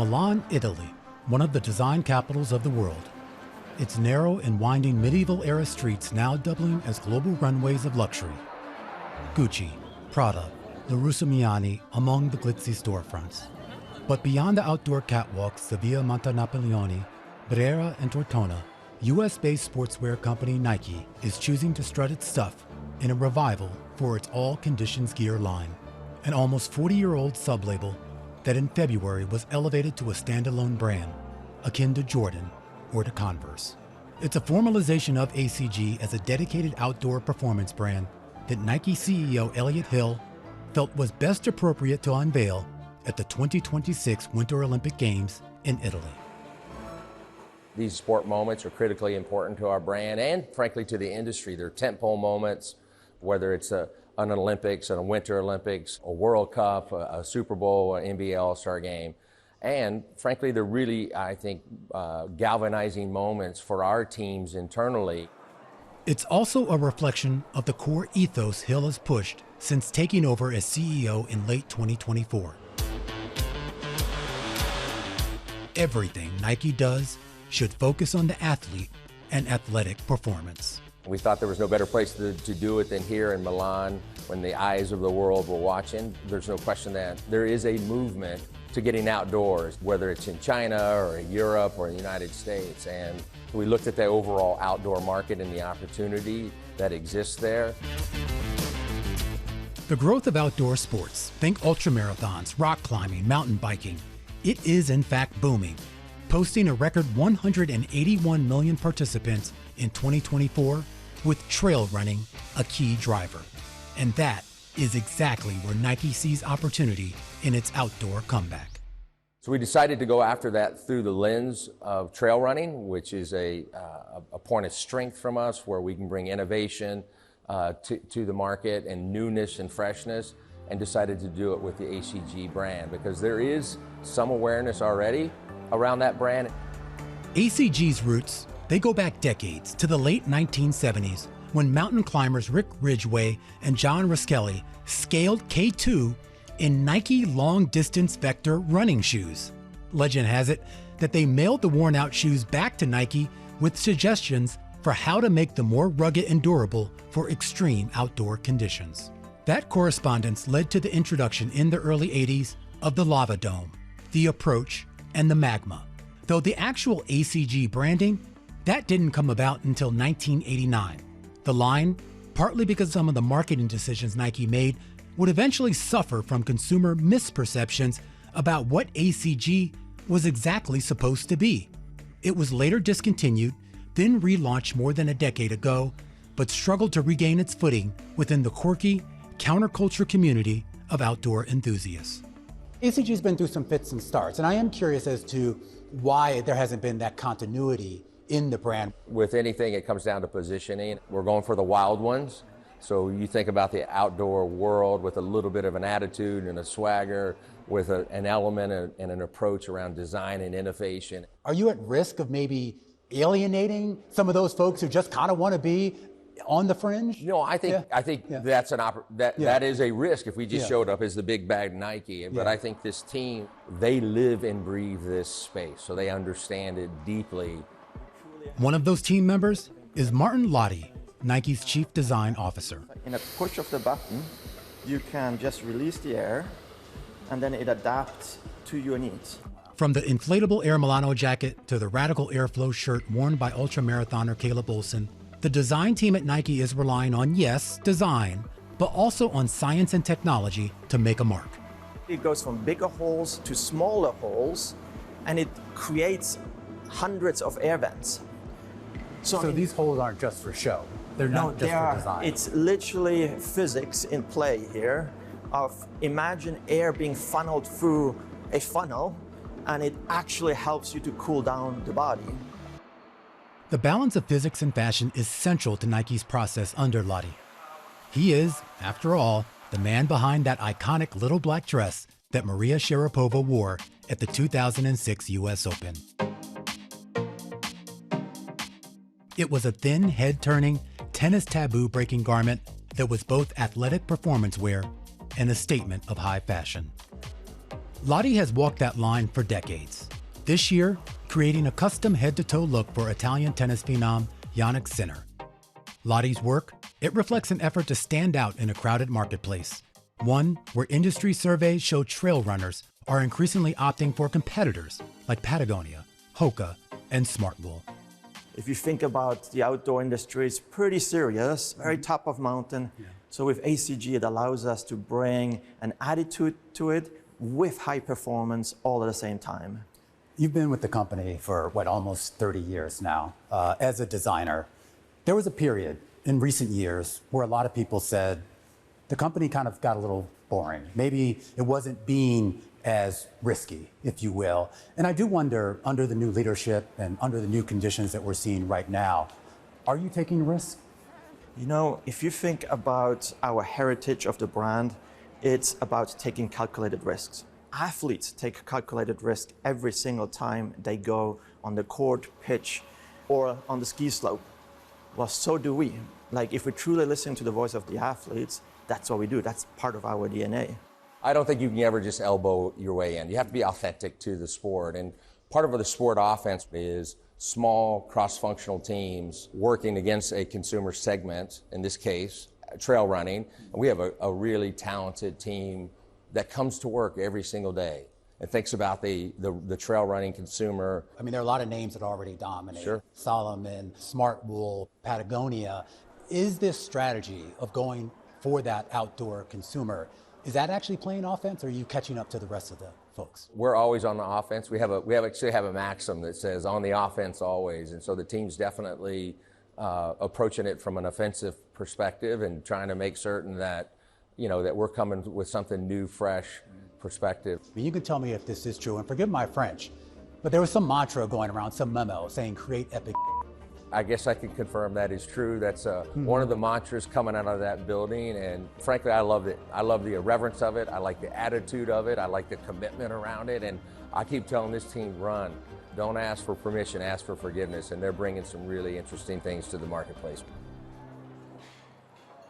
Milan, Italy, one of the design capitals of the world. Its narrow and winding medieval-era streets now doubling as global runways of luxury. Gucci, Prada, the Russomiani among the glitzy storefronts. But beyond the outdoor catwalks, the Via Monte Napoleone, Brera, and Tortona, US-based sportswear company Nike is choosing to strut its stuff in a revival for its all-conditions gear line, an almost 40-year-old sub-label that in February was elevated to a standalone brand, akin to Jordan or to Converse. It's a formalization of ACG as a dedicated outdoor performance brand that Nike CEO Elliott felt was best appropriate to unveil at the 2026 Winter Olympic Games in Italy. These sport moments are critically important to our brand and, frankly, to the industry. They're tentpole moments, whether it's an Olympics, a Winter Olympics, a World Cup, a Super Bowl, an NBA All-Star Game. And, frankly, they're really, I think, galvanizing moments for our teams internally. It's also a reflection of the core ethos Hill has pushed since taking over as CEO in late 2024. Everything Nike does should focus on the athlete and athletic performance. We thought there was no better place to do it than here in Milan when the eyes of the world were watching. There's no question that there is a movement to getting outdoors, whether it's in China or in Europe or in the United States. And we looked at the overall outdoor market and the opportunity that exists there. The growth of outdoor sports, think ultramarathons, rock climbing, mountain biking, it is in fact booming, posting a record 181 million participants in 2024, with trail running a key driver. And that is exactly where Nike sees opportunity in its outdoor comeback. So we decided to go after that through the lens of trail running, which is a point of strength from us, where we can bring innovation to the market and newness and freshness, and decided to do it with the ACG brand because there is some awareness already around that brand. ACG's roots, they go back decades to the late 1970s when mountain climbers Rick Ridgway and John Ruskelly scaled K2 in Nike long-distance Vector running shoes. Legend has it that they mailed the worn-out shoes back to Nike with suggestions for how to make them more rugged and durable for extreme outdoor conditions. That correspondence led to the introduction in the early 80s of the Lava Dome, the Approach, and the Magma. Though the actual ACG branding, that didn't come about until 1989. The line, partly because some of the marketing decisions Nike made, would eventually suffer from consumer misperceptions about what ACG was exactly supposed to be. It was later discontinued, then relaunched more than a decade ago, but struggled to regain its footing within the quirky, counterculture community of outdoor enthusiasts. ACG's been through some fits and starts, and I am curious as to why there hasn't been that continuity in the brand. With anything, it comes down to positioning. We're going for the wild ones. So you think about the outdoor world with a little bit of an attitude and a swagger, with an element and an approach around design and innovation. Are you at risk of maybe alienating some of those folks who just kind of want to be on the fringe? No, I think that's that is a risk if we just showed up as the big bad Nike. But I think this team, they live and breathe this space, so they understand it deeply. One of those team members is Martin Lotti, Nike's chief design officer. In a push of the button, you can just release the air, and then it adapts to your needs. From the inflatable Air Milano jacket to the radical airflow shirt worn by ultramarathoner Caleb Olson, the design team at Nike is relying on, yes, design, but also on science and technology to make a mark. It goes from bigger holes to smaller holes, and it creates hundreds of air vents. So these holes aren't just for show. They're not just for design. It's literally physics in play here of imagine air being funneled through a funnel, and it actually helps you to cool down the body. The balance of physics and fashion is central to Nike's process under Lotti. He is, after all, the man behind that iconic little black dress that Maria Sharapova wore at the 2006 US Open. It was a thin, head-turning, tennis taboo-breaking garment that was both athletic performance wear and a statement of high fashion. Lotti has walked that line for decades. This year, creating a custom head-to-toe look for Italian tennis phenom Jannik Sinner. Lotti's work, it reflects an effort to stand out in a crowded marketplace. One where industry surveys show trail runners are increasingly opting for competitors like Patagonia, Hoka, and Smartwool. If you think about the outdoor industry, it's pretty serious, very top of mountain. Yeah. So with ACG, it allows us to bring an attitude to it with high performance all at the same time. You've been with the company for, almost 30 years now. As a designer, there was a period in recent years where a lot of people said the company kind of got a little boring. Maybe it wasn't being as risky, if you will. And I do wonder, under the new leadership and under the new conditions that we're seeing right now, are you taking risks? You know, if you think about our heritage of the brand, it's about taking calculated risks. Athletes take calculated risks every single time they go on the court, pitch, or on the ski slope. Well, so do we. Like, if we truly listen to the voice of the athletes, that's what we do. That's part of our DNA. I don't think you can ever just elbow your way in. You have to be authentic to the sport. And part of the sport offense is small cross-functional teams working against a consumer segment, in this case, trail running. And we have a really talented team that comes to work every single day and thinks about the trail running consumer. I mean, there are a lot of names that already dominate. Sure. Salomon, Smartwool, Patagonia. Is this strategy of going for that outdoor consumer, is that actually playing offense, or are you catching up to the rest of the folks? We're always on the offense. We actually have a maxim that says on the offense always. And so the team's definitely approaching it from an offensive perspective and trying to make certain that, that we're coming with something new, fresh perspective. I mean, you can tell me if this is true, and forgive my French, but there was some mantra going around, some memo saying create epic. I guess I can confirm that is true. That's one of the mantras coming out of that building, and frankly, I loved it. I love the irreverence of it. I like the attitude of it. I like the commitment around it, and I keep telling this team, run. Don't ask for permission, ask for forgiveness, and they're bringing some really interesting things to the marketplace.